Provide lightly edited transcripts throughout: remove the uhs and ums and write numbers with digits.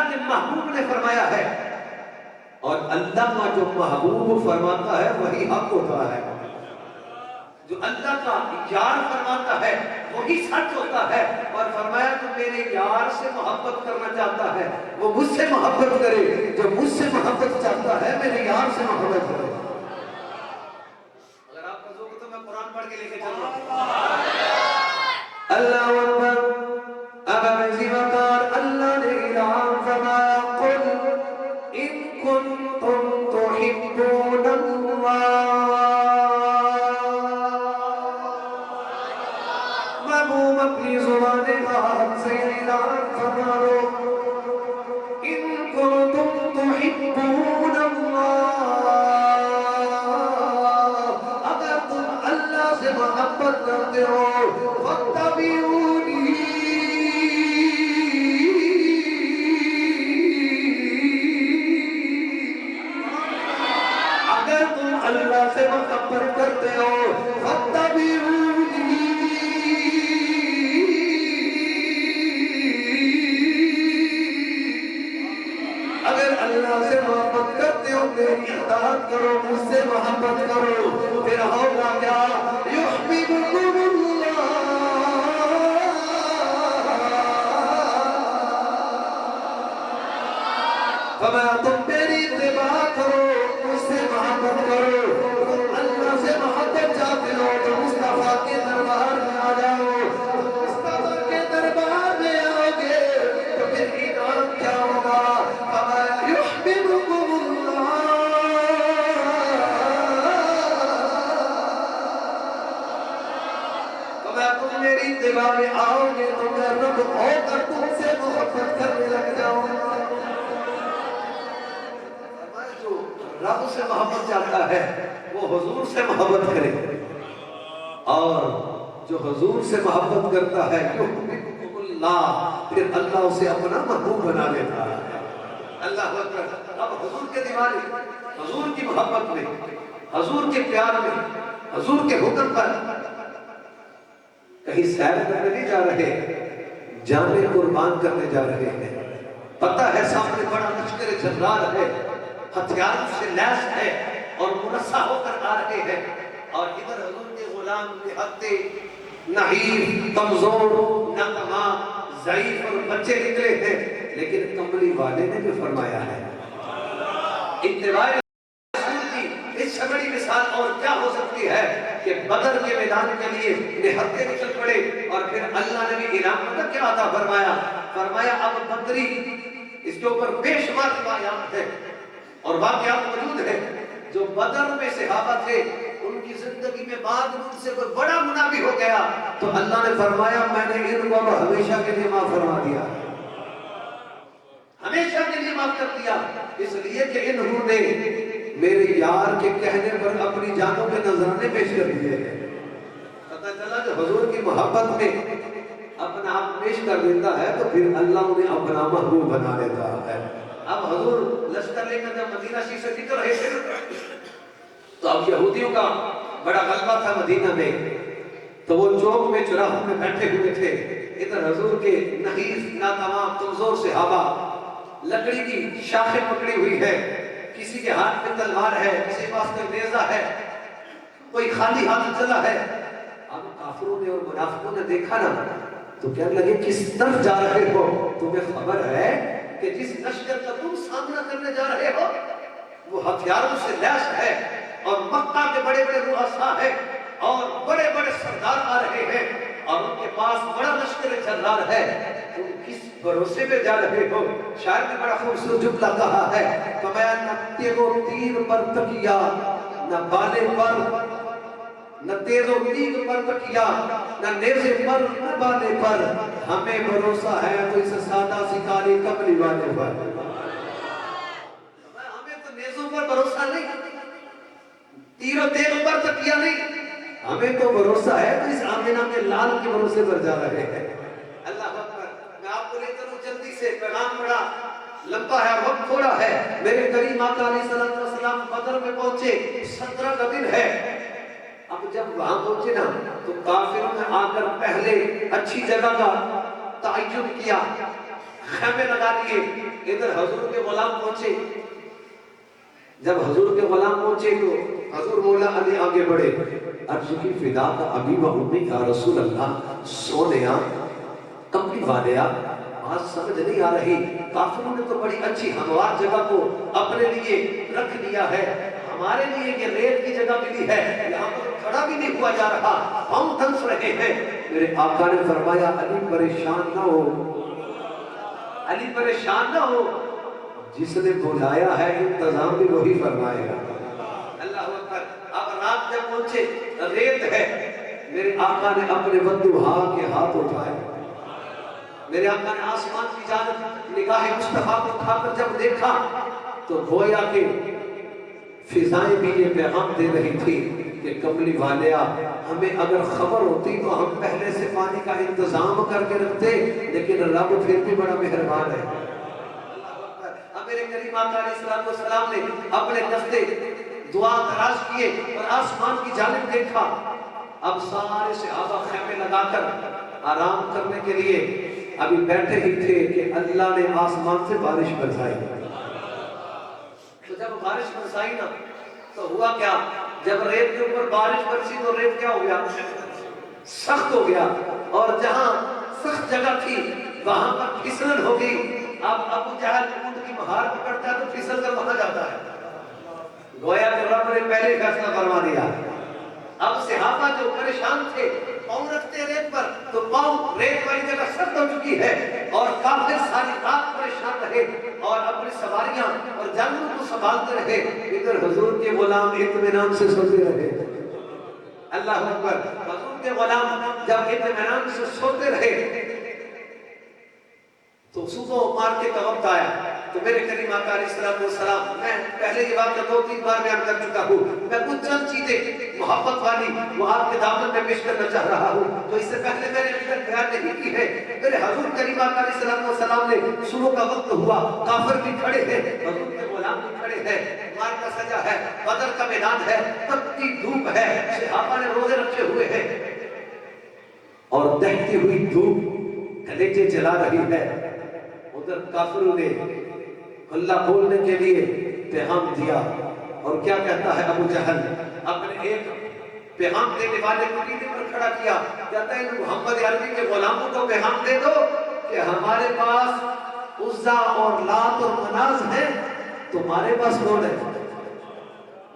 اللہ کے محبوب نے فرمایا ہے، اور اللہ کا جو محبوب فرماتا ہے وہی حق ہوتا ہے، جو اللہ کا یار فرماتا ہے وہی سچ ہوتا ہے۔ اور فرمایا جو میرے یار سے محبت کرنا چاہتا ہے وہ مجھ سے محبت کرے، جو مجھ سے محبت چاہتا ہے میرے یار سے محبت کرے۔ اگر آپ کا ذوق ہے تو میں قرآن پڑھ کے لے کے چل رہا ہوں۔ اللہ اکبر۔ اگر اسی وقت اللہ نے اعلان فرمایا قل ان کنتم تحبون اللہ، محبوب اپنی زبان پاک سے اعلان فرماؤ ان کنتم تحبون اللہ، اگر تم اللہ سے محبت کرتے ہو فاتبعونی، اگر تم اللہ سے محبت کرتے ہو فاتبعونی، اگر اللہ سے محبت کرتے ہو میری اطاعت کرو، مجھ سے محبت کرو، پھر ہوگا کیا؟ یحببکم اللہ، فرمایا تم میری اتباع کرو، مجھ سے محبت کرو، تم اللہ سے محبت چاہتے ہو تو مصطفیٰ کے دربار میں آ جاؤ، مصطفیٰ کے دربار میں آؤ گے تو پھر انعام کیا ہوگا؟ فرمایا یحببکم اللہ، فرمایا تم میری اتباع میں آؤ گے تو میں رب ہو کر تم سے محبت کرنے لگ جاؤں گا۔ رب سے محبت چاہتا ہے وہ حضور سے محبت کرے، اور جو حضور سے محبت کرتا ہے یحببکم اللہ، پھر اللہ اسے اپنا محبوب بنا لیتا ہے۔ اللہ اکبر۔ اب حضور کے دیوانے، حضور کی محبت میں، حضور کے پیار میں، حضور کے حکم پر کہیں سیر کرنے نہیں جا رہے، جانیں قربان کرنے جا رہے ہیں۔ پتہ ہے سامنے بڑا لشکر جرار ہے، ہتھیاروں سے لیس ہے اور منصع ہو کر آ رہے ہیں، اور ادھر حضور کے غلام نہتے، نحیف، کمزور، ناتمام، ضعیف اور بچے نکلے ہیں، لیکن کملی والے نے بھی فرمایا ہے اتباع رسول کی اس سے بڑی مثال اور کیا ہو سکتی ہے کہ بدر کے میدان کے لیے نہتے نکل پڑے، اور پھر اللہ نے بھی انعام پتہ کیا عطا فرمایا؟ فرمایا اب بدری، اس کے اوپر بے شمار روایات ہیں اور واقعات موجود ہیں، جو بدر میں صحابہ تھے ان کی زندگی میں بعد ان سے کوئی بڑا گناہ بھی ہو گیا تو اللہ نے فرمایا میں نے ان کو ہمیشہ کے لیے معاف فرما دیا، ہمیشہ کے لیے معاف کر دیا، اس لیے کہ انہوں نے میرے یار کے کہنے پر اپنی جانوں کے نذرانے پیش کر دیے ہیں۔ پتہ چلا جو حضور کی محبت میں اپنا آپ پیش کر دیتا ہے تو پھر اللہ انہیں اپنا محبوب بنا لیتا ہے۔ اب حضور لشکر لے کر جب مدینہ شریف سے نکل رہے تھے تو اب یہودیوں کا بڑا غلبہ تھا مدینہ میں، تو وہ چوک میں چراہوں میں بیٹھے ہوئے تھے، ادھر حضور کے نحیف، ناتمام، کمزور صحابہ، لکڑی کی شاخیں پکڑی ہوئی ہے، کسی کے ہاتھ میں تلوار ہے، کسی کے پاس کوئی نیزہ ہے، کوئی خالی ہاتھ چلا ہے۔ اب کافروں نے اور منافقوں نے دیکھا نا تو کہنے لگے کس طرف جا رہے ہو؟ تمہیں خبر ہے کہ جس لشکر کا تم سامنا کرنے جا رہے ہو وہ ہتھیاروں سے لیس ہے، اور مکہ کے بڑے بڑے رؤساء ہیں اور بڑے بڑے سردار آ رہے ہیں، اور ان کے پاس بڑا لشکر جرار ہے، تم کس بھروسے پہ جا رہے ہو؟ شاعر نے بڑا خوبصورت جملہ کہا ہے، فرمایا نہ تیغ و تیر پر تکیا، نہ بالے پر، نہ تیز و تیر پر تکیا، نہ نیزے پر، نہ بالے پر، ہمیں بھروسہ ہے تو اس سادہ سکاری کملی والے پر۔ ہمیں تو نیزوں پر بھروسہ نہیں، تیر و تیغ پر تکیا نہیں، ہمیں تو بھروسہ ہے تو اس آمینہ کے لال کے بھروسے پر جا رہے ہیں۔ اللہ اکبر۔ میں آپ کو لے کر جلدی سے، پیغام بڑا لمبا ہے اور وقت تھوڑا ہے۔ میرے کریم آقا علیہ السلام بدر میں پہنچے، 17 کا دن ہے۔ اب جب وہاں پہنچے نا تو کافروں نے آ کر پہلے اچھی جگہ کا تعین کیا، خیمے لگا لیے. ادھر حضور کے غلام پہنچے. جب حضور کے غلام پہنچے تو حضور مولا علی آگے بڑھے. عرض کی فدا کا ابی و امی یا رسول اللہ سونیا کملی والیا آج سمجھ نہیں آ رہی. کافروں نے تو بڑی اچھی ہموار جگہ کو اپنے لیے رکھ لیا ہے, ہمارے لیے یہ ریت کی جگہ ملی ہے, یہاں پر کھڑا بھی نہیں ہوا جا رہا, ہم دنس رہے ہیں. میرے آقا نے فرمایا علی پریشان نہ ہو, علی پریشان نہ ہو, جس نے بلایا ہے انتظام بھی وہی فرمائے گا. اللہ اکبر. اب رات جب پہنچے ریت ہے, میرے آقا نے اپنے ودوہا کے ہاتھ اٹھائے. میرے آقا نے آسمان کی جانب نگاہ مصطفیٰ کو اٹھا کر جب دیکھا تو گویا کہ فضائیں بھی یہ پیغام دے رہی تھی کہ کملی والیا ہمیں اگر خبر ہوتی تو ہم پہلے سے پانی کا انتظام کر کے رکھتے, لیکن رب پھر بھی بڑا مہربان ہے. میرے کریم آقا علیہ السلام نے اپنے دستے دعا دراز کیے اور آسمان کی جانب دیکھا. اب سارے صحابہ خیمے لگا کر آرام کرنے کے لیے ابھی بیٹھے ہی تھے کہ اللہ نے آسمان سے بارش برسائی. تو جب بارش برسائی نا تو ہوا کیا, جب ریت کے اوپر بارش برسی تو ریت کیا ہو گیا, سخت ہو گیا, اور جہاں سخت جگہ تھی وہاں پر پھسلن ہو گئی. اب ابو جہل اونٹ کی مہار پکڑتا ہے تو پھسل کر وہاں جاتا ہے. گویا کہ رب نے پہلے فیصلہ فرما دیا. اب صحابہ جو پریشان تھے پاؤں رکھتے ریت پر تو پاؤں ریت والی جگہ سخت ہو چکی ہے, اور کافر ساری رات پریشان رہے اور اپنی سواریاں اور جانوروں کو سنبھالتے رہے. ادھر حضور کے غلام اطمینان سے سوتے رہے. اللہ اکبر. حضور کے غلام جب اطمینان سے سوتے رہے تو صبح مار کے وقت آیا تو میرے کریم آقا علیہ السلام, میں پہلے یہ بات 2-3 بار بیان کر چکا ہوں, میں کچھ چند چیزیں محبت والی وہ آپ کے دامن میں پیش کرنا چاہ رہا ہوں تو اس سے پہلے میں نے اندر بیان نہیں کی ہے. میرے حضور کریم آقا علیہ السلام نے صبح کا وقت ہوا, کافر بھی کھڑے ہیں, حضور کے غلام بھی کھڑے ہیں, مار کا سجا ہے, بدر کا میدان ہے, تپتی دھوپ ہے, صحابہ نے روزے رکھے ہوئے ہیں اور دہتی ہوئی دھوپ کلیجے جلا رہی ہے. ادھر کافروں نے اللہ بولنے کے لیے پیغام دیا, اور کیا کہتا ہے ابو جہل, اپنے ایک پیغام دینے والے کو نیچے پر کھڑا کیا, کہتا ہے محمد عربی کے غلاموں کو پیغام دے دو کہ ہمارے پاس عزا اور لات اور مناز ہے, تمہارے پاس کون ہے؟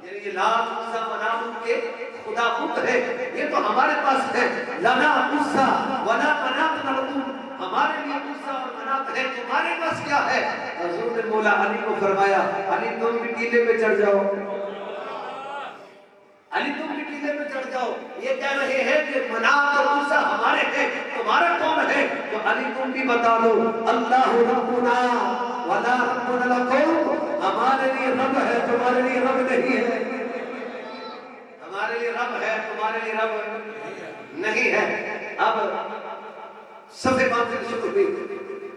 یعنی یہ لات عزا مناز ان کے خدا بت ہے, یہ تو ہمارے پاس ہے. لنا عزا ولا منات لکم, ہمارے لیے عزا اور منات ہے, تمہارے پاس کیا ہے؟ حضور نے مولا علی کو فرمایا, علی تم بھی ٹیلے پہ چڑھ جاؤ, علی تم بھی ٹیلے پہ چڑھ جاؤ. یہ کہہ رہے ہیں کہ منات اور عزا ہمارے ہیں, تمہارا کون ہے؟ تو علی تم بھی بتا دو, اللہ ربنا ولا رب لکم, ہمارے لیے رب ہے, تمہارے لیے رب نہیں ہے. ہمارے لیے رب ہے, تمہارے لیے رب نہیں ہے. اب صفے باندھنے شروع ہوئی.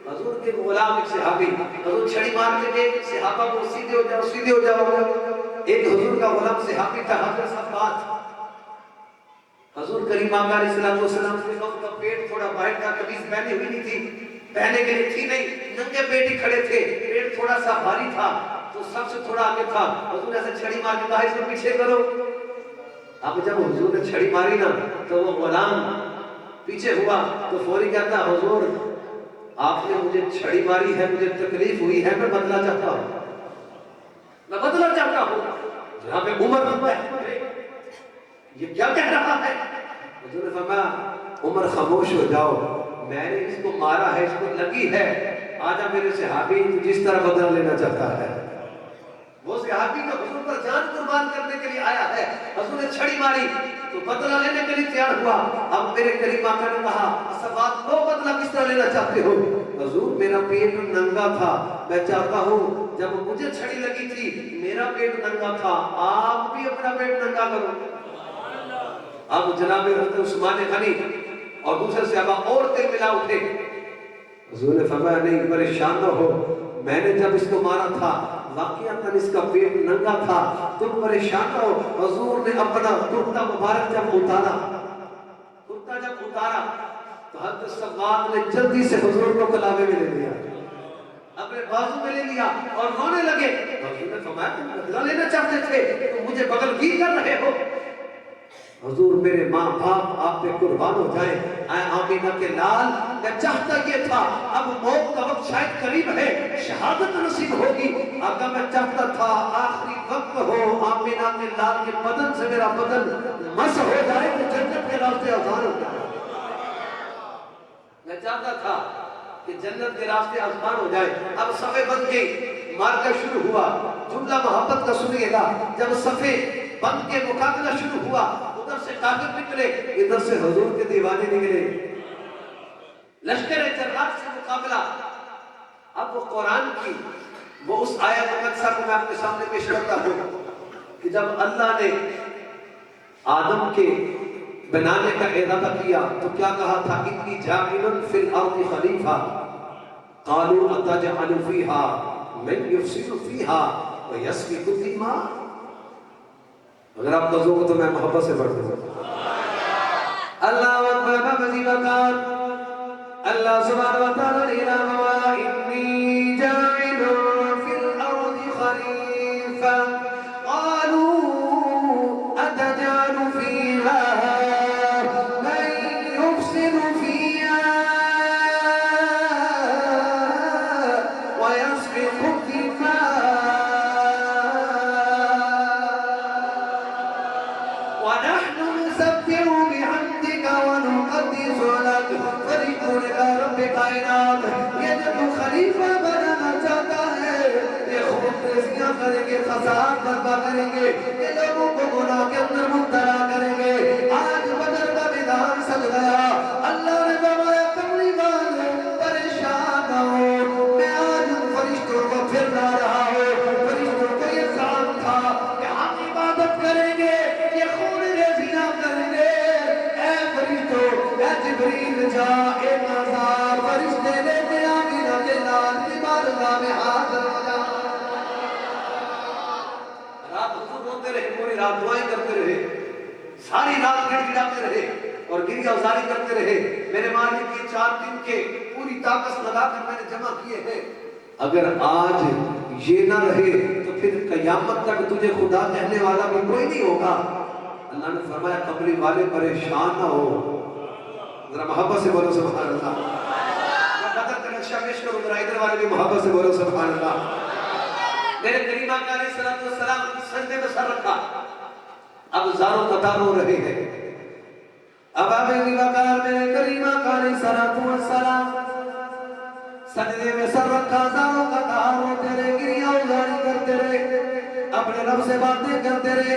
حضور کے غلام ایک صحابی, حضور چھڑی مار کے گئے صحابہ کو سیدھے ہو جاؤ سیدھے ہو جاؤ. ایک حضور کا غلام صحابی تھا حضرت صفات. حضور کریم آقا علیہ السلام کے وقت کا پیٹ تھوڑا باہر تھا, قمیض پہنی ہوئی نہیں تھی, پہنے کے لیے تھی نہیں, ننگے پیٹ ہی کھڑے تھے, پیٹ تھوڑا سا بھاری تھا تو سب سے تھوڑا آگے تھا. حضور نے ایسے چھڑی مار کے کہا اس کو پیچھے کرو. اب جب حضور نے چھڑی ماری نا تو وہ غلام پیچھے ہوا تو فوری کہتا, حضور آپ نے مجھے چھڑی ماری ہے, مجھے تکلیف ہوئی ہے, میں بدلہ چاہتا ہوں, میں بدلہ چاہتا ہوں. جناب عمر یہ کیا کہہ رہا ہے؟ حضور نے فرمایا عمر خاموش ہو جاؤ, میں نے اس کو مارا ہے, اس کو لگی ہے, آجا میرے صحابی جس طرح بدلہ لینا چاہتا ہے. وہ صحابی جو حضور پر جان قربان کرنے کے لیے آیا ہے, حضور نے چھڑی ماری تو بدلہ لینے کے لیے تیار ہوا. اب میرے کریم آقا نے کہا صفات لو بدلہ کس طرح لینا چاہتے ہو؟ حضور میرا پیٹ ننگا تھا, میں چاہتا ہوں جب مجھے چھڑی لگی تھی میرا پیٹ ننگا تھا, آپ بھی اپنا پیٹ ننگا کرو. اب جناب حضرت عثمان غنی اور دوسرے صحابہ اور دل ملا اٹھے. حضور نے فرمایا نہیں پریشان نہ ہو, میں نے جب اس کو مارا تھا واقعاتاً اس کا پیٹ ننگا تھا, تم پریشان نہ ہو. حضور نے اپنا کرتا مبارک جب اتارا, کرتا جب اتارا تو حضرت صفوان نے جلدی سے حضور کو کلابے میں لے لیا. اپنے بازو میں لے لیا اور رونے لگے. حضور نے فرمایا تم بدلہ لینا چاہتے تھے تو مجھے بغل گیر کر رہے ہو. حضور میرے ماں باپ آپ پہ قربان ہو جائیں. اے آمینہ کے لال میں چاہتا یہ تھا اب موت کا وقت شاید قریب ہے, شہادت نصیب ہوگی. آقا میں چاہتا تھا آخری وقت ہو, آمینہ کے لال کے بدن سے میرا بدن مس ہو جائے تو جنت کے راستے آسان ہو جائے. میں چاہتا تھا کہ جنت کے راستے آسان ہو جائے. اب صفے بن گئی, مارکا شروع ہوا. جملہ محبت کا سنیے گا. جب صفے بن کے مقابلہ شروع ہوا, ادھر سے کافر نکلے, ادھر سے حضور کے دیوانے نکلے. لشکر جرات سے مقابلہ. اب وہ قرآن کی وہ اس آیت مقدسہ کو میں آپ کے سامنے پیش کرتا ہوں کہ جب اللہ نے آدم کے بنانے کا ارادہ کیا تو کیا کہا تھا, انی جاعل فی الارض خلیفہ قالوا اتجعل فیہا من یفسد فیہا ویسفک الدماء. اگر آپ کو ذوق تو میں محبت سے پڑھ دوں. اللہ اکبر بمزید وقال اللہ سبحانہ وتعالی الہ و انی جاعل فی الارض خلیفہ قالوا اتجعل فیہا خلیفہ بنانا چاہتا ہے. یہ خوب ریزیاں کریں گے, فساد برپا کریں گے, یہ لوگوں کو گناہ کے اندر مبتلا کریں گے. آج بدر کا میدان سج گیا. اللہ نے فرمایا کملی والے پریشان نہ ہو, میں آج فرشتوں کو پھر لا رہا ہوں. فرشتوں کو یہ کام تھا کہ ہم عبادت کریں گے, یہ خون ریزیاں کریں گے. اے فرشتوں, اے جبریل جا, اے نازار فرشتے لے کے آمینہ کے لال کی بارگاہ میں حاضر ہو جا. رات حضور روتے رہے, پوری رات دعائیں کرتے رہے, ساری رات گڑ گڑاتے رہے اور گریہ ازاری کرتے رہے. میرے مالک یہ 4 دن کے پوری طاقت لگا کر میں نے جمع کیے ہیں. اگر آج یہ نہ رہے تو پھر قیامت تک تجھے خدا کہنے والا بھی کوئی نہیں ہوگا. اللہ نے فرمایا قبری والے پریشان نہ ہو. ذرا محبت سے بولو سبحان اللہ. میں بدر کا نقشہ پیش کروں, ذرا ادھر والے بھی محبت سے بولو سبحان اللہ. میرے کریم آقا علیہ السلام سجدے میں سر رکھا. اب زاروں قطار ہو رہے ہیں. اب آبی وقار میرے کریم آقا علیہ السلام سجدے میں سر رکھا, زاروں قطار ہوتے رہے, گریہ ازاری کرتے رہے, اپنے رب سے باتیں کرتے رہے.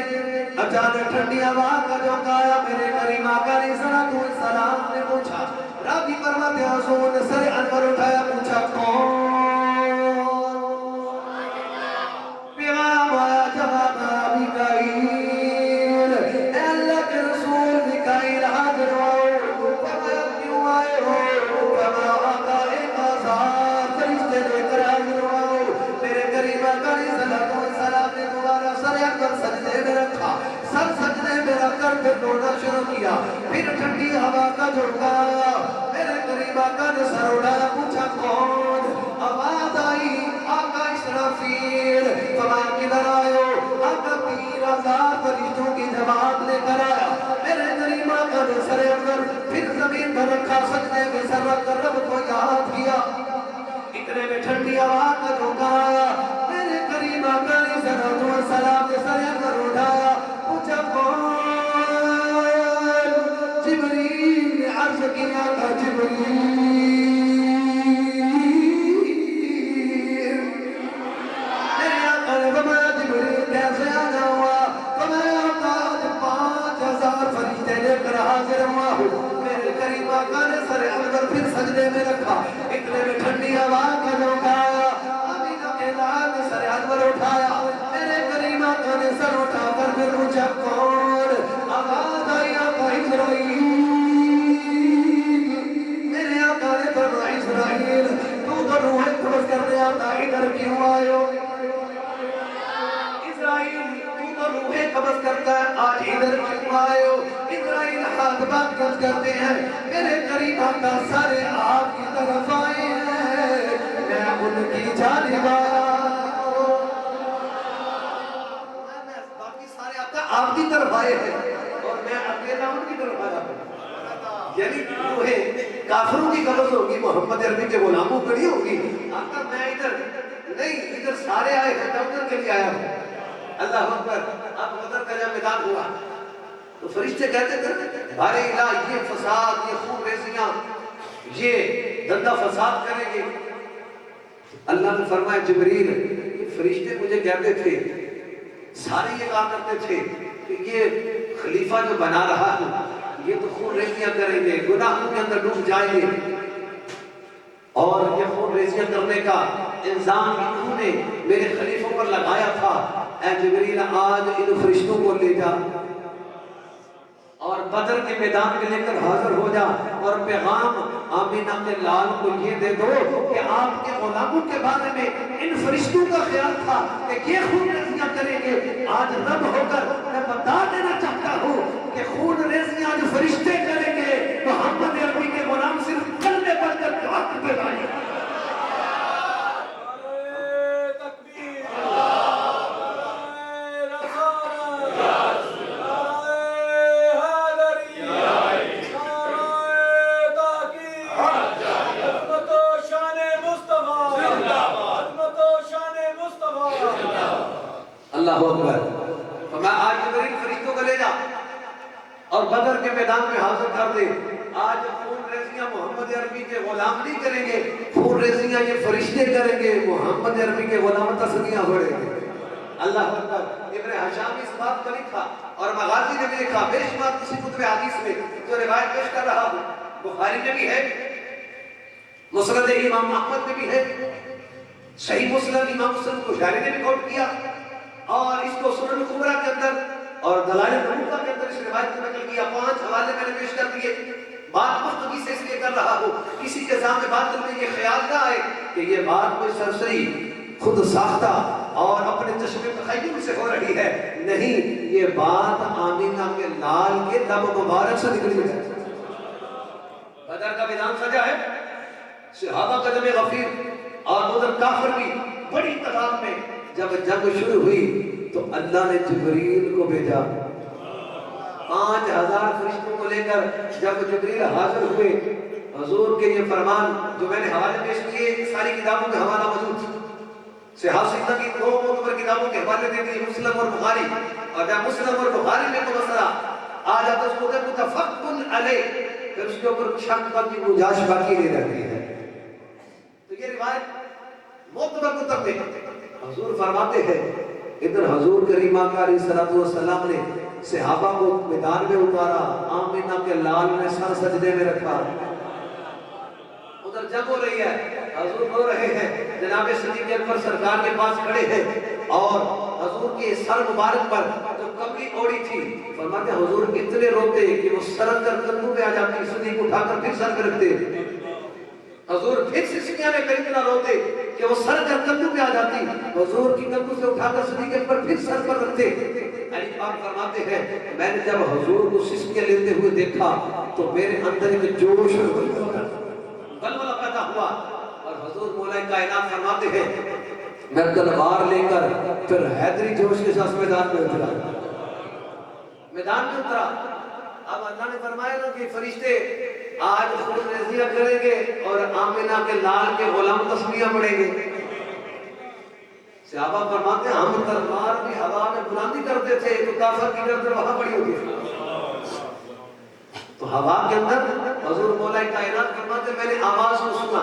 اچانک ٹھنڈی ہوا کا جھونکا آیا. میرے کریم آقا علیہ السلام نے پوچھا, راوی فرماتے ہیں حضور نے سر انور اٹھایا, پوچھا کون؟ پیغام آیا, جواب آیا میکائیل. اے اللہ کے رسول میکائیل حاضر ہو. فرمایا کیوں آئے ہو؟ فرمایا آقا ایک آزار فرشتے لے کر حاضر ہو. میرے کریم آقا علیہ السلام نے دوبارہ سر اکبر سجدے میں رکھا. سر سجدے میں رکھ کر پھر رونا شروع کیا. پھر ٹھنڈی ہوا کا جھونکا آیا. میرے کریم آقا نے سر اٹھایا, پوچھا کون؟ آواز آئی آقا اسرافیل. فرمایا کدھر آئے ہو؟ آقا 30,000 فرشتوں کی جماعت لے کر آیا. میرے کریم آقا نے سر اکبر پھر زمین پر رکھا, سجدے میں سر رکھ کر رب کو یاد کیا. اتنے میں ٹھنڈی ہوا کا جھونکا آیا. میرے کریم آقا علیہ السلام نے سر اکبر اٹھایا, پوچھا کون؟ جبریل. عرض کیا تھا جبریل. میرے آقا نے فرمایا جبریل کیسے آنا ہوا؟ فرمایا آج 5,000 فرشتے لے کر حاضر ہوا ہوں. میرے کریم آقا نے سر اکبر پھر سجدے میں رکھا. اتنے میں ٹھنڈی ہوا کا جھونکا آیا. آمینہ کے لال نے سر اکبر اٹھایا. میرے کریم آقا نے سر اٹھا کر پھر پوچھا کون؟ آواز آئی آقا اسرائیل. میرے آقا نے فرمایا اسرائیل تو روح قدس کرنے آتا, ادھر کیوں آئے ہو؟ اسرائیل تو روح قبض کرتا ہے, آج ادھر کیوں آئے ہو؟ اسرائیل ہاتھ بات کرتے ہیں. میرے کریم آقا سارے آپ کی طرف آئے ہیں. میں ان کی یعنی کافروں کی قبض ہوگی، محمد عربی کے غلاموں کو نہیں ہوگی۔ آقا میں ادھر نہیں، ادھر سارے آئے ہیں، میں ادھر کے لیے آیا ہوں۔ اللہ اکبر۔ اب بدر کا جب میدان ہوا تو فرشتے کہتے تھے بارے الہ یہ فساد، یہ خون ریزیاں، یہ گندا فساد کریں گے۔ اللہ نے فرمایا جبریل یہ فرشتے مجھے کہتے تھے، سارے یہ کہا کرتے تھے کہ یہ خلیفہ جو بنا رہا ہے یہ تو خون ریزیاں کریں گے، گناہوں کے اندر ڈوب جائیں گے، اور یہ خون ریزیاں کرنے کا الزام انہوں نے میرے خلیفوں پر لگایا تھا۔ اے جبریل آج ان فرشتوں کو لے جا اور بدر کے میدان میں لے کر حاضر ہو جا، اور پیغام آمینہ کے لال کو یہ دے دو کہ آپ کے غلاموں کے بارے میں ان فرشتوں کا خیال تھا کہ یہ خون ریزیاں کریں گے، آج رب ہو کر میں بتا دینا چاہتا ہوں کہ خون ریزیاں جو فرشتے کریں گے محمد عربی کے غلام صرف کلمے پڑھ کر دعا کرتے رہیں گے۔ اللہ اکبر۔ فرمایا آج جبریل فرشتوں کو لے جا اور بدر کے میدان میں حاضر کر دے۔ آج خون ریزیاں محمد عربی کے غلام نہیں کریں گے، خون ریزیاں یہ فرشتے کریں گے، محمد عربی کے غلام تسلیاں پڑھیں گے۔ اللہ اکبر۔ ابن ہشام اس بات کو لکھا اور مغازی نے بھی لکھا، بے شمار کسی کتب حدیث میں جو روایت پیش کر رہا ہوں، بخاری میں بھی ہے، مسند امام احمد میں بھی ہے، صحیح مسلم امام مسلم کشاری نے بھی کوٹ کیا، اور اس کو سنن کبریٰ کے اندر اور دلائل نبوہ کے اندر اس روایت کو نقل کیا۔ 5 حوالے میں نے پیش کر دیے۔ بات مختلف سے اس لیے کر رہا ہوں کسی کے ذہن باطن میں یہ خیال نہ آئے کہ یہ بات کوئی سرسری خود ساختہ اور اپنے چشم تخیل سے ہو رہی ہے، نہیں، یہ بات آمینہ کے لال کے لب مبارک سے نکلی ہے۔ بدر کا میدان سجا ہے، صحابہ کا جمع غفیر اور ادھر کافر بھی بڑی تعداد میں۔ جب جنگ شروع ہوئی تو اللہ نے جبریل کو بھیجا، 5000 فرشتوں کو لے کر جب جبریل حاضر ہوئے، حضور کے یہ فرمان جو میں نے حوالے پیش کیے ساری کتابوں میں حوالہ موجود، صحابہ کی 2 معتبر کتابوں کے حوالے دے دیے، مسلم اور بخاری، اور جب مسلم اور بخاری میں کو مسئلہ آ جاتا اس کو متفق علیہ، پھر اس کے اوپر شک کی گنجائش باقی نہیں رہتی ہے۔ تو یہ روایت معتبر کتب میں حضور فرماتے ہیں، ادھر حضور کریم آقا علیہ السلام نے صحابہ کو میدان میں اتارا، آمینہ کے لال نے سر سجدے میں رکھا، ادھر جنگ ہو رہی ہے، حضور رو رہے ہیں، جناب صدیق اکبر سرکار کے پاس کھڑے ہیں، اور حضور کے سر مبارک پر جو کمری اوڑی تھی، فرماتے ہیں حضور اتنے روتے کہ وہ سر کر کندھوں پہ آ جاتی، صدیق اٹھا کر پھر سر پہ رکھتے، حضور پھر سسکیاں میں کئی اتنا روتے کہ وہ سر کر کندھوں پہ آ جاتی، حضور کی کندھوں سے اٹھا کر صدیق اکبر پھر سر پر رکھتے۔ علی پاک فرماتے ہیں میں نے جب حضور کو سسکیاں لیتے ہوئے دیکھا تو میرے اندر ایک جوش بلبلہ پیدا ہوا، اور حضور مولا کائنات فرماتے ہیں میں تلوار لے کر پھر حیدری جوش کے ساتھ میدان میں اترا۔ اب اللہ نے فرمایا نا کہ فرشتے آج خون ریزیاں کریں گے اور آمینہ کے لال کے غلام تسمیاں پڑھیں گے۔ صحابہ فرماتے ہیں ہم تلوار بھی ہوا میں بلندی کرتے تھے تو کافر کی گردن وہاں پڑی ہوتی ہے، تو ہوا کے اندر حضور مولا کائنات فرماتے میں نے آواز کو سنا،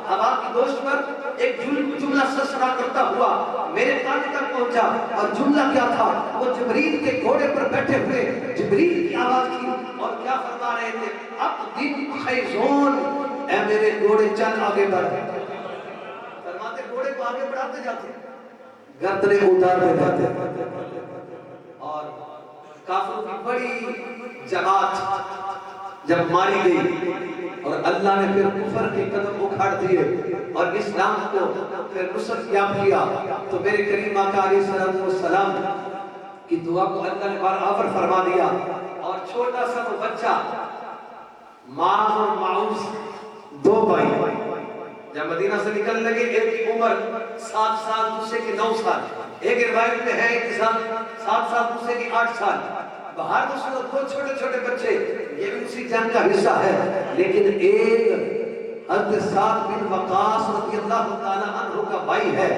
ہوا کی گوشت پر ایک جملہ سرسرا کرتا ہوا میرے کان تک پہنچا، اور جملہ کیا تھا؟ وہ جبریل کے گھوڑے پر بیٹھے ہوئے جبریل کی آواز تھی، اور کیا فرما رہے تھے؟ اقدم خیزون، اے میرے گھوڑے چل آگے بڑھ۔ فرماتے گھوڑے کو آگے بڑھاتے جاتے، گردنے اتارتے جاتے، اور کافروں کی بڑی جماعت جب ماری گئی اور اللہ نے پھر کفر کے قدم اکھاڑ دیے اور اسلام کو پھر نصرت یاب کیا، تو میرے کریم آقا علیہ السلام کی دعا کو اللہ نے برابر فرما دیا، اور چھوٹا سا وہ بچہ معاذ اور معوذ 2 بھائی جب مدینہ سے نکل لگے، ایک کی عمر 7 سال دوسرے کی 9 سال، ایک روایت میں ہے ایک 7 سال دوسرے کی 8 سال، باہر دوسرے 2 چھوٹے چھوٹے بچے یہ بھی اسی جنگ کا حصہ ہے. لیکن ایک حضرت سعد بن وقاص رضی اللہ تعالیٰ عنہ کا بھائی ہے,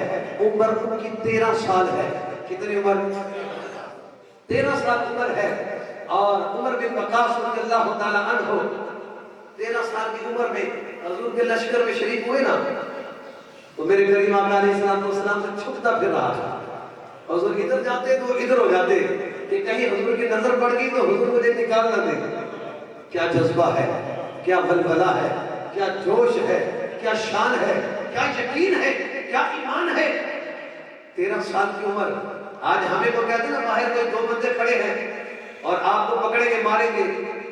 عمر ان کی 13 سال ہے. کتنی عمر؟ 13 سال عمر ہے. اور عمر بن وقاص رضی اللہ تعالیٰ عنہ 13 سال کی عمر میں حضور کے لشکر میں شریک ہوئے نا, تو میرے کریم آقا علیہ السلام سے چھپتا پھر رہا تھا. حضور ادھر جاتے تو ادھر ہو جاتے کہ کہیں حضور کی نظر پڑ گئی تو حضور مجھے نکال نہ دے. کیا جذبہ ہے, کیا ولولہ ہے, کیا جوش ہے, کیا شان ہے, کیا یقین ہے, کیا ایمان ہے. 13 سال کی عمر. آج ہمیں تو کہتے ہیں نا باہر کوئی 2 بندے کھڑے ہیں اور آپ کو پکڑیں گے ماریں گے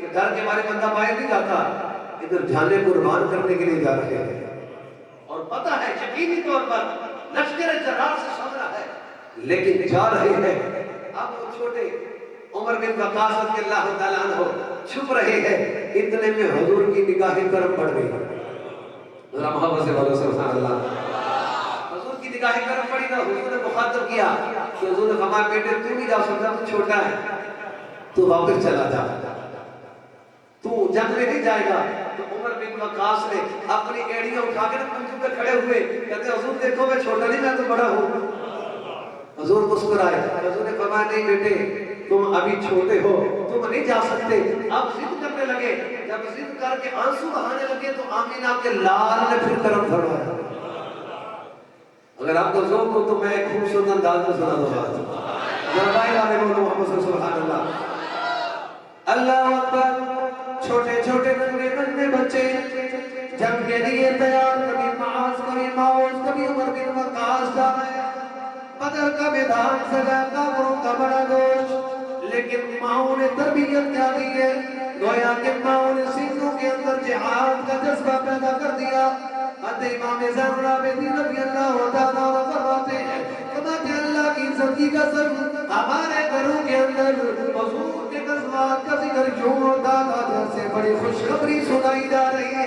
تو ڈر کے مارے بندہ باہر نہیں جاتا, ادھر جانے قربان کرنے کے لیے جا رہے ہیں. اور پتہ ہے یقینی طور پر لشکر جرار سے سامنا ہے, لیکن جا رہے ہیں. اب وہ چھوٹے عمر بن وقاص رضی اللہ تعالیٰ عنہ چھپ رہے ہیں. اتنے میں حضور کی نگاہ کرم پڑ گئی. ذرا محبت سے بولو سبحان اللہ. حضور کی نگاہ کرم پڑی نا, حضور نے مخاطب کیا کہ حضور نے فرمایا بیٹے تو نہیں جا سکتا, تو چھوٹا ہے, تو واپس چلا جا, تو جنگ میں نہیں جائے گا. تو عمر بن وقاص نے اپنی ایڑیاں اٹھا کے پنجوں پہ کھڑے ہوئے, کہتے حضور دیکھو میں چھوٹا نہیں, میں تو بڑا ہوں. حضور مسکرائے. حضور نے فرمایا نہیں بیٹے تم ابھی چھوٹے ہو, تم نہیں جا سکتے. اب ضد کرنے لگے. جب ضد کر کے آنسو بہانے لگے تو آمینہ کے لال نے پھر کرم فرمایا. اگر آپ کو ذوق ہو تو میں ایک خوبصورت انداز میں سنا دوں. محمد سبحان اللہ. اللہ اکبر. چھوٹے چھوٹے ننھے ننھے بچے جنگ کے لیے تیار, کبھی معاذ کبھی معوذ کبھی عمر بن وقاص جا رہے ہیں. بدر کا میدان سجا کافروں کا بڑا گوشت, لیکن ماؤں نے تربیت کیا دی ہے, گویا کہ ماؤں نے سینوں کے اندر جہاد کا جذبہ پیدا کر دیا. حضرت امام زین العابدین رضی اللہ تعالیٰ عنہ فرماتے ہیں کہ اللہ کی عزت کی قسم ہمارے گھروں کے اندر حضور کے غزوات کا ذکر کیوں ہوتا تھا جیسے بڑی خوشخبری سنائی جا رہی ہے.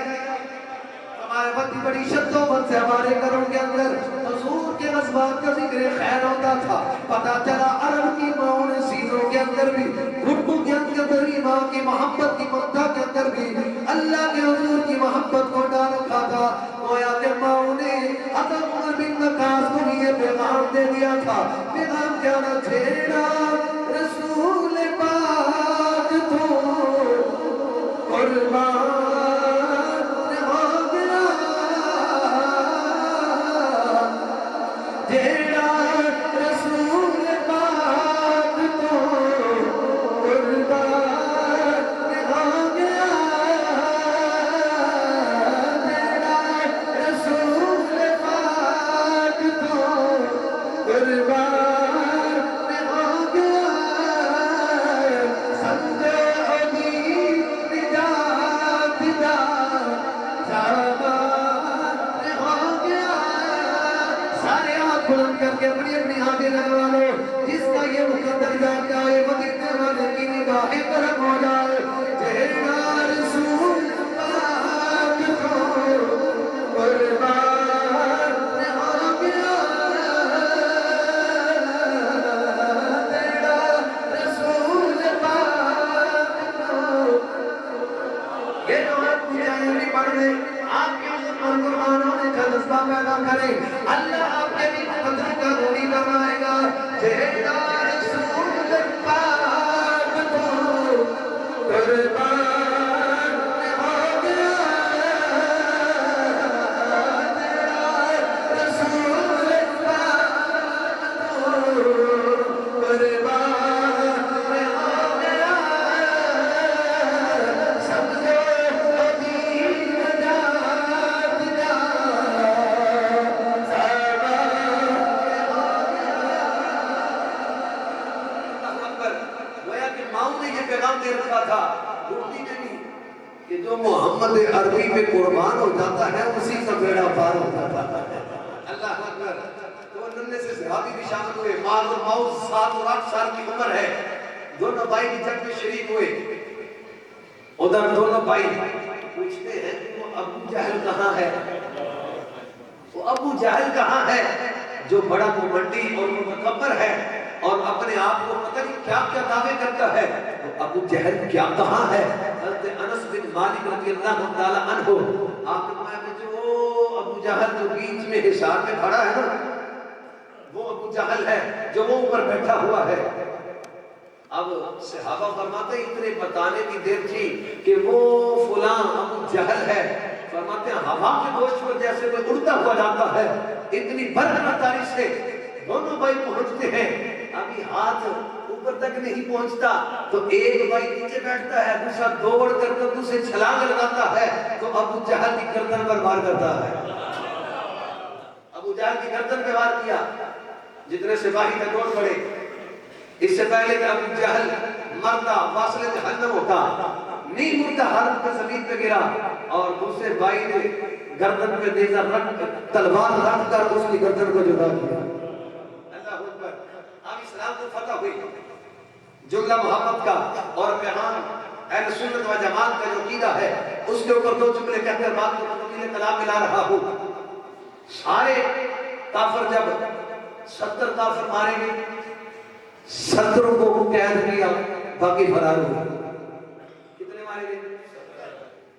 ہمارے بڑی بڑی شدت سے ہمارے گھروں کے اندر حضور کے غزوات کا ذکر خیر ہوتا تھا. پتہ چلا عرب کی ماؤں نے سینوں کے اندر بھی, گھٹنوں کے اندر بھی ماں کی محبت کی مدہ کے اندر بھی اللہ کے حضور کی محبت کو ڈال رکھا تھا. گویا کہ ماؤں نے حضرت عمر بن وقاص کو یہ پیغام دے دیا تھا. پیغام کیا نہ چھیڑا رسول پاک تو قربان اور اپنے آپ کو پتہ نہیں کیا کیا دعوے کرتا ہے، تو ابو جہل کیا کہاں ہے؟ حضرت انس بن مالک رضی اللہ تعالی عنہ آپ فرمایا جو ابو جہل جو بیچ میں حصار میں کھڑا ہے نا، وہ ابو جہل ہے جو وہ اوپر بیٹھا ہوا ہے۔ اب صحابہ فرماتے ہیں اتنے بتانے کی دیر تھی کہ وہ فلاں ابو جہل ہے، فرماتے ہیں ہوا کے گوشت پر جیسے کوئی اڑتا ہوا جاتا ہے، اتنی برہنہ سے دونوں بھائی پہنچتے ہیں، ابھی ہاتھ اوپر تک نہیں پہنچتا تو ایک بھائی نیچے بیٹھتا ہے، دوسرا دوڑ کر دوسرے چھلانگ لگاتا ہے تو ابو جہل کی گردن پر وار کرتا ہے۔ ابو جہل کی گردن پہ وار کیا، جتنے سپاہی تھے دوڑ پڑے۔ اس سے پہلے کہ ابو جہل مرتا واصل جہنم ہوتا، نہیں مردہ حالت پہ زمین پہ گرا، اور دوسرے بھائی نے گردن پہ نیزہ رکھ تلوار رکھ کر اس کی گردن کو جدا کیا۔ اللہ اکبر۔ اب اسلام کو فتح ہوئی، جملہ محمد کا اور پیغام اہل سنت و جماعت کا جو عقیدہ ہے اس کے اوپر دو جملے کہہ کر بات کو تفصیل کلام ملا رہا ہوں۔ سارے کافر جب 70 کافر مارے گئے، 70 کو قید کیا، باقی فرار ہوئے۔ کتنے مارے گئے؟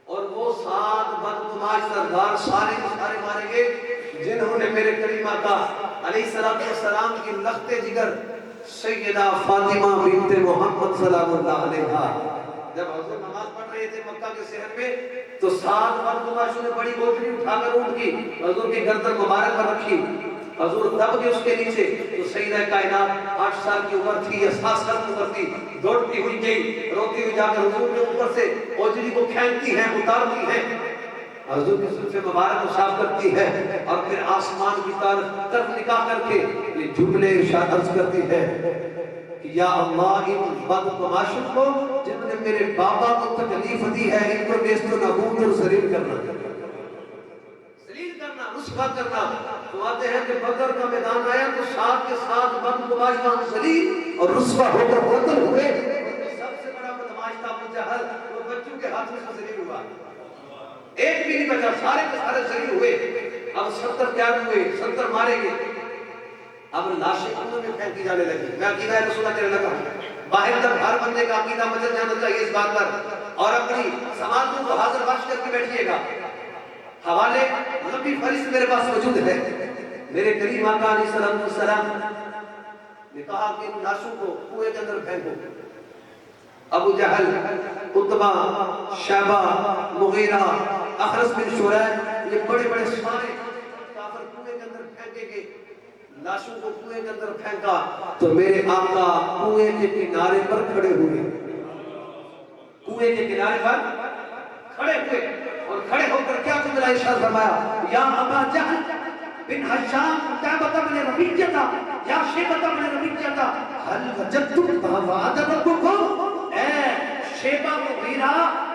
اور وہ 7 بدگماش سردار سارے مارے گئے جنہوں نے میرے کریم آقا علیہ السلام کی لخت جگر سیدہ فاطمہ بنت محمد سلام اللہ علیہا جب حضور نماز پڑھ رہے تھے مکہ کے شہر میں تو 7 بدگماشوں نے بڑی گوٹری اٹھا کر اونٹ کی حضور کی گردن مبارک پر رکھی، حضور دب کے اس کے نیچے تو سیدہ کائنات 8 سال کی عمر تھی یا 7 سال کی عمر تھی، دوڑتی ہوئی گئی، روتی ہوئی جا کر حضور کے اوپر سے اوجری کو کھینچتی ہے، اتارتی ہے، حضور کی زلف مبارک کو صاف کرتی ہے، اور پھر آسمان کی طرف نکاح کر کے یہ جملے ارشاد عرض کرتی ہے کہ یا اللہ ان بدگماشوں کو جن نے میرے بابا کو تکلیف دی ہے ان کو نیست و نابود اور ذلیل کرنا، رسوا کرنا۔ تو آتے ہیں کہ بدر کا میدان آیا تو 7 کے 7 بدگماش وہاں ذلیل اور رسوا ہو کر قتل ہوئے۔ سب سے بڑا بدماش تھا ابو جہل، وہ بچوں کے ہاتھ میں سے ذلیل ہوا، ایک بھی نہیں بچا، سارے کے سارے ذلیل ہوئے۔ اب 70 تیار ہوئے، 70 مارے گئے۔ اب لاشیں کنویں میں پھینکی جانے لگی۔ میں عقیدہ رسول اللہ کہنے لگا ہوں باہر تک ہر بندے کا عقیدہ بدل جانا چاہیے اس بات پر، اور اپنی سماعتوں کو حاضر بخش کر کے بیٹھیے گا۔ حوالے لمبی فہرست میرے پاس موجود ہے۔ میرے کریم آقا علیہ السلام نے کہا کہ ان لاشوں کو کنویں کے اندر پھینکو۔ ابو جہل، عتبہ، شیبہ، مغیرہ، اخرس بن شریح، یہ بڑے بڑے سارے کافر کنویں کے اندر پھینکے گئے۔ لاشوں کو کنویں کے اندر پھینکا تو میرے آقا کنویں کے کنارے پر کھڑے ہوئے، کنویں کے کنارے پر کھڑے ہوئے، اور کھڑے ہو کر کیا جملہ ارشاد فرمایا، یا ابا جہل بن ہشام تابت من ربیجتا یا شیبت من ربیجتا حل وجدتم ما وعد ربکم، اے شیبہ مغیرہ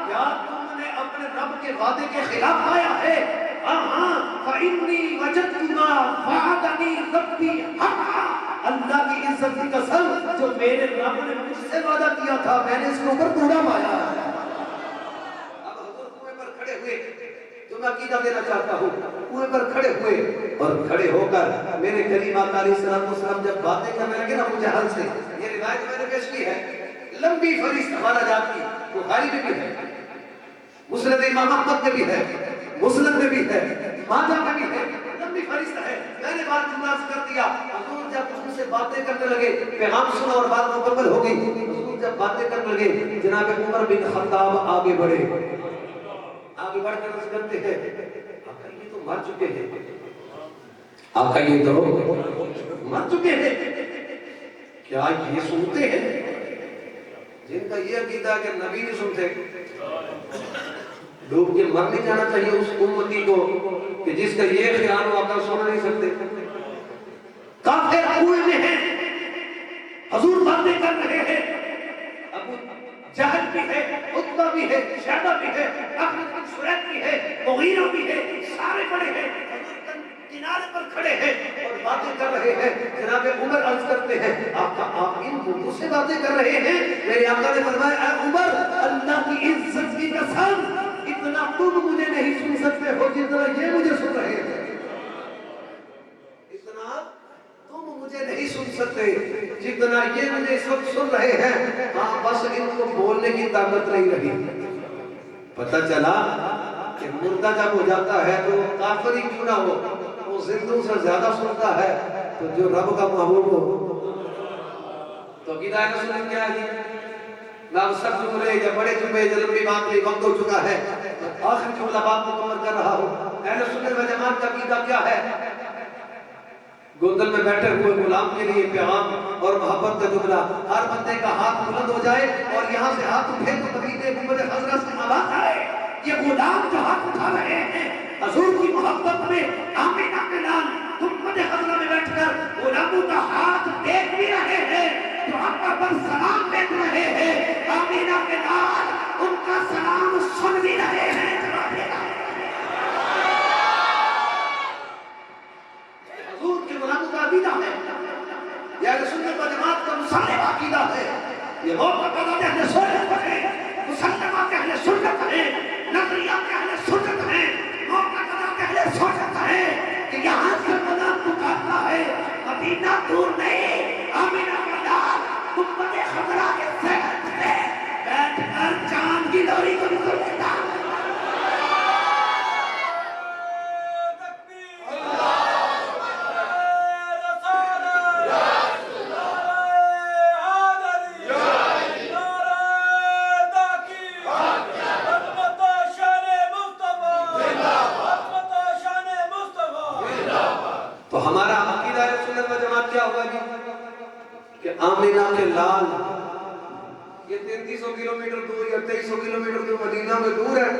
کیا تم نے اپنے رب کے وعدے کے خلاف آیا ہے؟ ہاں فإنی وجدت ما وعدنی ربی حقا، اللہ کی عزت کی قسم جو میرے رب نے مجھ سے وعدہ کیا تھا میں نے اس کے اوپر پورا پایا ہے۔ جو میں عقیدہ دینا چاہتا ہوں، کنویں پر کھڑے ہوئے، اور کھڑے ہو کر میرے کریم آقا علیہ السلام جب باتیں کرنے لگے نا ابو جہل سے، یہ روایت میں نے پیش کی ہے، لمبی فہرست ہمارا جات کی، بخاری میں بھی ہے، مسند امام احمد میں بھی ہے، مسلم میں بھی ہے، ماجہ میں بھی ہے، لمبی فہرست ہے۔ میں نے بات جملہ کر دیا، حضور جب ان سے باتیں کرنے لگے، پیغام سنا اور بات مکمل ہو گئی، حضور جب باتیں کرنے لگے جناب عمر بن خطاب آگے بڑھے، آگے بڑھ کر عرض کرتے ہیں آقا یہ تو مر چکے ہیں، آقا یہ تو مر چکے ہیں، کیا یہ سنتے ہیں؟ جن کا یہ عقیدہ کہ نبی نہیں سنتے، ڈوب کے مر نہیں جانا چاہیے اس امتی کو کہ جس کا یہ خیال ہو آقا سن نہیں سکتے۔ کافر کنویں میں ہیں، حضور باتیں کر رہے ہیں، ابو جہل بھی ہے، عتبہ بھی ہے، شیبہ بھی ہے، اخرس بن شریح بھی ہے، مغیرہ بھی ہے، سارے بڑے ہیں، کنارے پر کھڑے ہیں اور باتیں کر رہے ہیں۔ جناب عمر عرض کرتے ہیں آقا آپ ان لوگوں سے باتیں کر رہے ہیں؟ میرے آقا نے فرمایا اے عمر اللہ کی عزت کی قسم اتنا تم مجھے نہیں سن سکتے ہو جتنا یہ مجھے سن رہے ہیں، اتنا تم مجھے نہیں سن سکتے جتنا یہ مجھے اس وقت سن رہے ہیں، ہاں بس ان کو بولنے کی طاقت نہیں رہی۔ پتہ چلا کہ مردہ جب ہو جاتا ہے تو کافر ہی کیوں نہ ہو، وہ زندوں سے زیادہ سنتا ہے، تو جو رب کا محبوب ہو تو عقیدہ رسول نے کیا ہے؟ میں اب سب جملے یا بڑے جملے لمبی بات نہیں، وقت ہو چکا ہے، آخر جملہ بات مکمل کر رہا ہوں۔ اہل سنت و جماعت کا عقیدہ کیا ہے؟ گودل میں بیٹھے ہوئے غلام کے لیے پیغام اور محبت کا جملہ، ہر بندے کا ہاتھ بلند ہو جائے اور یہاں سے ہاتھ اٹھے تو مدینے گنبد خضرا سے آواز آئے، یہ غلام جو ہاتھ اٹھا رہے ہیں حضور کی محبت میں آمینہ کے لال گنبد خضرا میں بیٹھ کر غلاموں کا ہاتھ دیکھ بھی رہے ہیں، جو آقا پر سلام دیکھ رہے ہیں، آمینہ کے لال ان کا سلام سن بھی رہے ہیں، جواب دے رہے ہیں۔ حضور کے غلاموں کا عقیدہ ہے، یہ اہل سنت و جماعت کا مسلم عقیدہ ہے، یہ معتقدات اہل سنت ہے، مسلمات اہل سنت ہے، نظریات اہل سنت ہے، معتقدات اہل سنت ہے کہ یہاں سے غلام پکارتا ہے مدینہ دور نہیں، آمینہ کا لال گنبد خضرا کے صحت میں بیٹھ کر چاند کی لوری کو نکل لیتا ہے۔ تو ہمارا عقیدہ ہے سنت و جماعت کیا ہوگا جی کہ آمینہ کے لال یہ 3300 کلومیٹر دور یا 2300 کلومیٹر دور مدینہ میں دور ہے،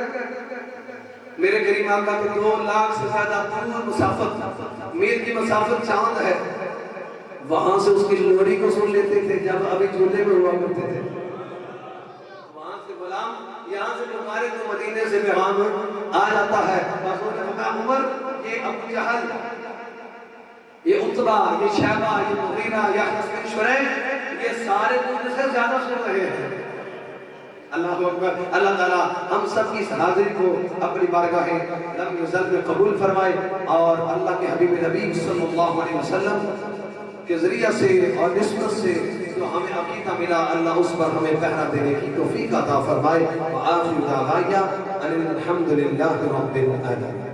میرے کریم آقا تو 2 لاکھ سے زیادہ دور مسافت، میل کی مسافت چاند ہے، وہاں سے اس کی لوری کو سن لیتے تھے جب ابھی جھولے میں ہوا کرتے تھے، وہاں سے غلام یہاں سے ہمارے تو مدینے سے پیغام آ جاتا ہے، عمر یہ ابو جہل، یہ عتبہ، یہ شیبہ، یہ مغیرہ، یہ حسن شریح، یہ سارے مجھ سے زیادہ سن رہے ہیں۔ اللہ اکبر، اللہ تعالیٰ ہم سب کی حاضری کو اپنی بارگاہ لم یزل میں قبول فرمائے اور اللہ کے حبیب نبی صلی اللہ علیہ وسلم کے ذریعہ سے اور نسبت سے جو ہمیں عقیدہ ملا اللہ اس پر ہمیں پہرا دینے کی توفیق عطا فرمائے۔ وآخر دعوانا ان الحمد للہ رب العالمین۔